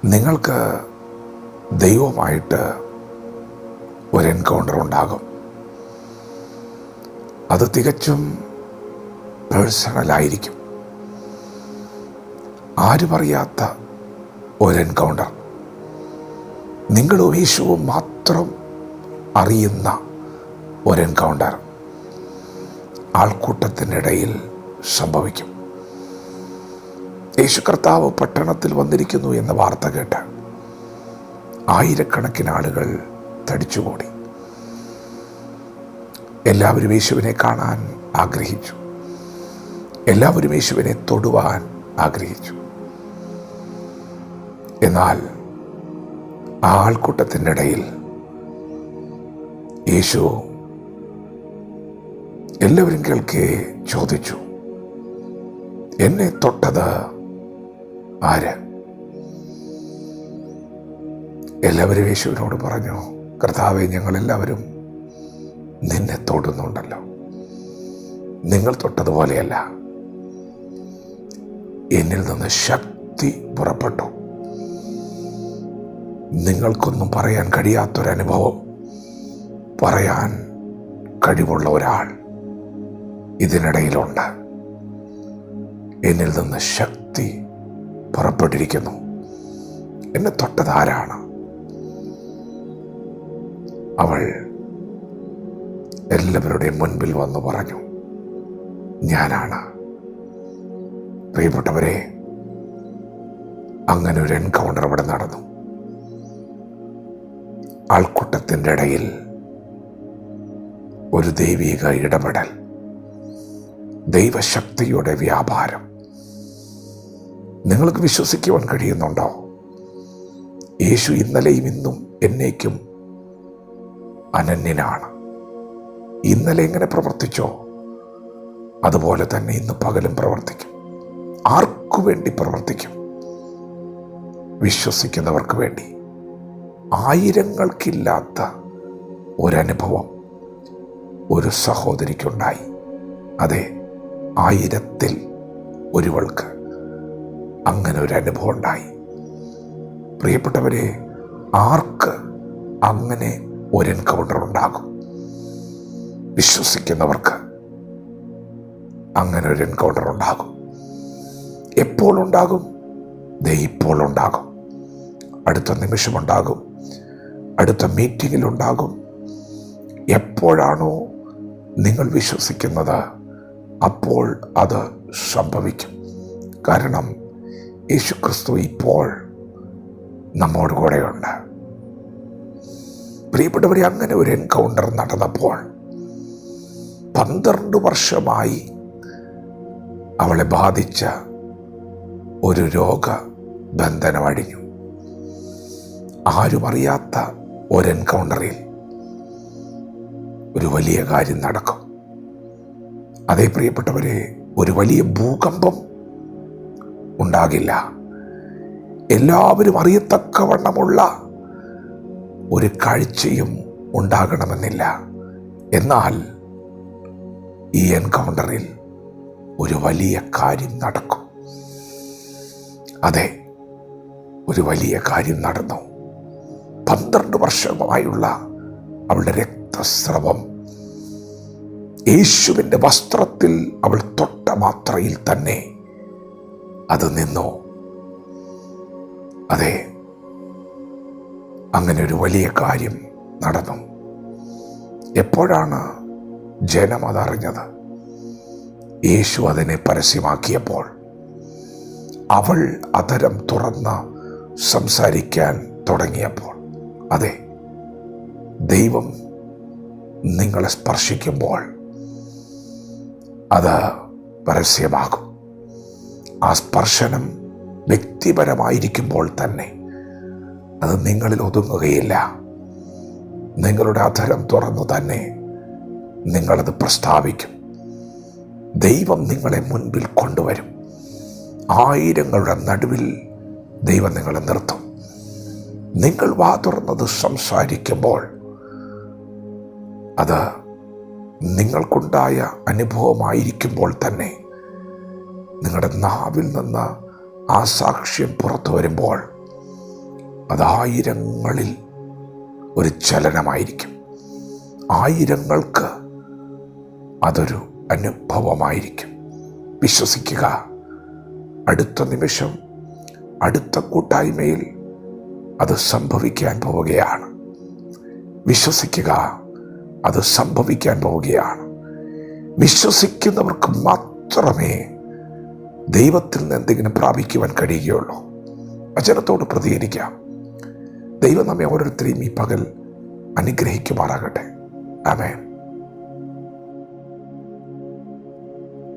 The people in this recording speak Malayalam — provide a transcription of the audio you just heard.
നിങ്ങൾക്ക് ദൈവമായിട്ട് ഒരു എൻകൗണ്ടർ ഉണ്ടാകും. അത് തികച്ചും പേഴ്സണലായിരിക്കും. ആരും അറിയാത്ത ഒരു എൻകൗണ്ടർ, നിങ്ങളും യേശുവും മാത്രം അറിയുന്ന ഒരു എൻകൗണ്ടർ ആൾക്കൂട്ടത്തിനിടയിൽ സംഭവിക്കും. യേശു കർത്താവ് പട്ടണത്തിൽ വന്നിരിക്കുന്നു എന്ന വാർത്ത കേട്ട് ആയിരക്കണക്കിന് ആളുകൾ തടിച്ചുകൂടി. എല്ലാവരും യേശുവിനെ കാണാൻ ആഗ്രഹിച്ചു. എല്ലാവരും യേശുവിനെ തൊടുവാൻ ആഗ്രഹിച്ചു. എന്നാൽ ആ ആൾക്കൂട്ടത്തിൻ്റെ ഇടയിൽ യേശു എല്ലാവരും കേൾക്കെ ചോദിച്ചു, എന്നെ തൊട്ടത് ആര്? എല്ലാവരും യേശുവിനോട് പറഞ്ഞു, കർത്താവേ, ഞങ്ങളെല്ലാവരും നിന്നെ തൊടുന്നുണ്ടല്ലോ. നിങ്ങൾ തൊട്ടതുപോലെയല്ല, എന്നിൽ നിന്ന് ശക്തി പുറപ്പെട്ടു. നിങ്ങൾക്കൊന്നും പറയാൻ കഴിയാത്തൊരനുഭവം പറയാൻ കഴിവുള്ള ഒരാൾ ഇതിനിടയിലുണ്ട്. എന്നിൽ നിന്ന് ശക്തി പുറപ്പെട്ടിരിക്കുന്നു. എന്നെ തൊട്ടത് ആരാണ്? അവൾ എല്ലാവരുടെയും മുൻപിൽ വന്ന് പറഞ്ഞു, ഞാനാണ്. പ്രിയപ്പെട്ടവരെ, അങ്ങനെ ഒരു എൻകൗണ്ടർ അവിടെ നടന്നു. ആൾക്കൂട്ടത്തിൻ്റെ ഇടയിൽ ഒരു ദൈവിക ഇടപെടൽ, ദൈവശക്തിയുടെ വ്യാപാരം. നിങ്ങൾക്ക് വിശ്വസിക്കുവാൻ കഴിയുന്നുണ്ടോ? യേശു ഇന്നലെയും ഇന്നും എന്നേക്കും അനന്യനാണ്. ഇന്നലെ എങ്ങനെ പ്രവർത്തിച്ചോ അതുപോലെ തന്നെ ഇന്ന് പകലും പ്രവർത്തിക്കും. ആർക്കു വേണ്ടി പ്രവർത്തിക്കും? വിശ്വസിക്കുന്നവർക്ക് വേണ്ടി. ആയിരങ്ങൾക്കില്ലാത്ത ഒരനുഭവം ഒരു സഹോദരിക്കുണ്ടായി. അതെ, 1000-ൽ ഒരുവൾക്ക് അങ്ങനെ ഒരു അനുഭവം ഉണ്ടായി. പ്രിയപ്പെട്ടവരെ, ആർക്ക് അങ്ങനെ ഒരു എൻകൗണ്ടർ ഉണ്ടാകും? വിശ്വസിക്കുന്നവർക്ക് അങ്ങനെ ഒരു എൻകൗണ്ടർ ഉണ്ടാകും. എപ്പോൾ ഉണ്ടാകും? ദേ ഇപ്പോൾ ഉണ്ടാകും. അടുത്ത നിമിഷമുണ്ടാകും. അടുത്ത മീറ്റിങ്ങിലുണ്ടാകും. എപ്പോഴാണോ നിങ്ങൾ വിശ്വസിക്കുന്നത് അപ്പോൾ അത് സംഭവിക്കും. കാരണം യേശുക്രിസ്തു ഇപ്പോൾ നമ്മോട് കൂടെയുണ്ട്. പ്രിയപ്പെട്ടവരെ, അങ്ങനെ ഒരു എൻകൗണ്ടർ നടന്നപ്പോൾ 12 വർഷമായി അവളെ ബാധിച്ച ഒരു രോഗബന്ധനം അഴിഞ്ഞു. ആരും അറിയാത്ത ഒരു എൻകൗണ്ടറിൽ ഒരു വലിയ കാര്യം നടക്കും. അതേ പ്രിയപ്പെട്ടവരെ, ഒരു വലിയ ഭൂകമ്പം ഉണ്ടാകില്ല. എല്ലാവരും അറിയത്തക്കവണ്ണമുള്ള ഒരു കാഴ്ചയും ഉണ്ടാകണമെന്നില്ല. എന്നാൽ ഈ എൻകൗണ്ടറിൽ ഒരു വലിയ കാര്യം നടക്കും. അതെ, ഒരു വലിയ കാര്യം നടന്നു. 12 വർഷമായുള്ള അവളുടെ രക്തസ്രവം യേശുവിൻ്റെ വസ്ത്രത്തിൽ അവൾ തൊട്ട മാത്രയിൽ തന്നെ അത് നിന്നു. അതെ, അങ്ങനെ ഒരു വലിയ കാര്യം നടന്നു. എപ്പോഴാണ് ജനം അതറിഞ്ഞത്? യേശു അതിനെ പരസ്യമാക്കിയപ്പോൾ, അവൾ അധരം തുറന്ന് സംസാരിക്കാൻ തുടങ്ങിയപ്പോൾ. അതെ, ദൈവം നിങ്ങളെ സ്പർശിക്കുമ്പോൾ അത് പരസ്യമാകും. ആ സ്പർശനം വ്യക്തിപരമായിരിക്കുമ്പോൾ തന്നെ അത് നിങ്ങളിൽ ഒതുങ്ങുകയില്ല. നിങ്ങളുടെ അധരം തുറന്നു തന്നെ നിങ്ങളത് പ്രസ്താവിക്കും. ദൈവം നിങ്ങളെ മുൻപിൽ കൊണ്ടുവരും. ആയിരങ്ങളുടെ നടുവിൽ ദൈവം നിങ്ങളെ നിർത്തും. നിങ്ങൾ വാ തുറന്നത് സംസാരിക്കുമ്പോൾ അത് നിങ്ങൾക്കുണ്ടായ അനുഭവമായിരിക്കുമ്പോൾ തന്നെ നിങ്ങളുടെ നാവിൽ നിന്ന് ആ സാക്ഷ്യം പുറത്തു വരുമ്പോൾ അത് ആയിരങ്ങളിൽ ഒരു ചലനമായിരിക്കും. ആയിരങ്ങൾക്ക് അതൊരു അനുഭവമായിരിക്കും. വിശ്വസിക്കുക. അടുത്ത നിമിഷം, അടുത്ത കൂട്ടായ്മയിൽ അത് സംഭവിക്കാൻ പോവുകയാണ്. വിശ്വസിക്കുക, അത് സംഭവിക്കാൻ പോവുകയാണ്. വിശ്വസിക്കുന്നവർക്ക് മാത്രമേ ദൈവത്തിൽ നിന്ന് എന്തെങ്കിലും പ്രാപിക്കുവാൻ കഴിയുകയുള്ളൂ. വചനത്തോട് പ്രതികരിക്കാം. ദൈവം നമ്മെ ഓരോരുത്തരെയും ഈ പകൽ അനുഗ്രഹിക്കുമാറാകട്ടെ. ആമേൻ.